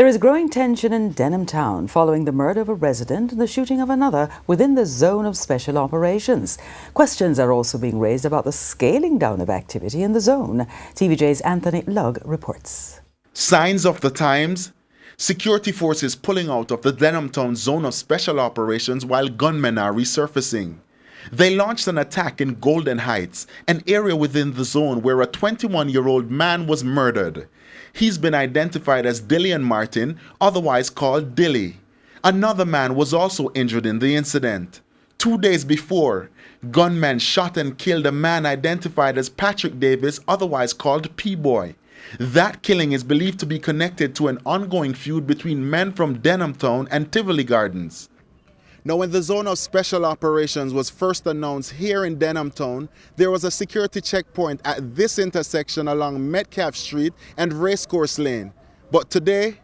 There is growing tension in Denham Town following the murder of a resident and the shooting of another within the zone of special operations. Questions are also being raised about the scaling down of activity in the zone. TVJ's Anthony Lugg reports. Signs of the times? Security forces pulling out of the Denham Town zone of special operations while gunmen are resurfacing. They launched an attack in Golden Heights, an area within the zone where a 21-year-old man was murdered. He's been identified as Dillian Martin, otherwise called Dilly. Another man was also injured in the incident. 2 days before, gunmen shot and killed a man identified as Patrick Davis, otherwise called P-Boy. That killing is believed to be connected to an ongoing feud between men from Denham Town and Tivoli Gardens. Now, when the zone of special operations was first announced here in Denham Town, there was a security checkpoint at this intersection along Metcalf Street and Racecourse Lane. But today,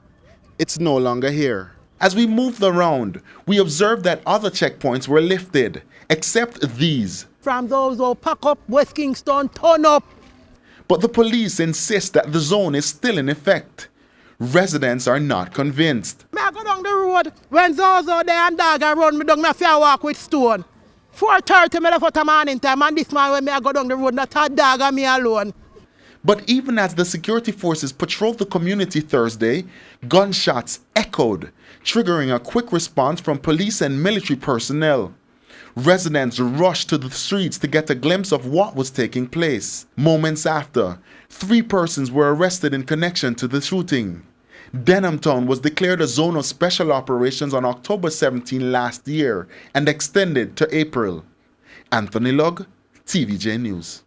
it's no longer here. As we moved around, we observed that other checkpoints were lifted, except these. From those who pack up West Kingston, turn up. But the police insist that the zone is still in effect. Residents are not convinced. I go down the road when Zozo there and dog run me down, I fear walk with stone. 4:30 me left out of morning time, and this man when I go down the road, not a dog and me alone. But even as the security forces patrolled the community Thursday, gunshots echoed, triggering a quick response from police and military personnel. Residents rushed to the streets to get a glimpse of what was taking place. Moments after, 3 persons were arrested in connection to the shooting. Denham Town was declared a zone of special operations on October 17 last year and extended to April. Anthony Lugg, TVJ News.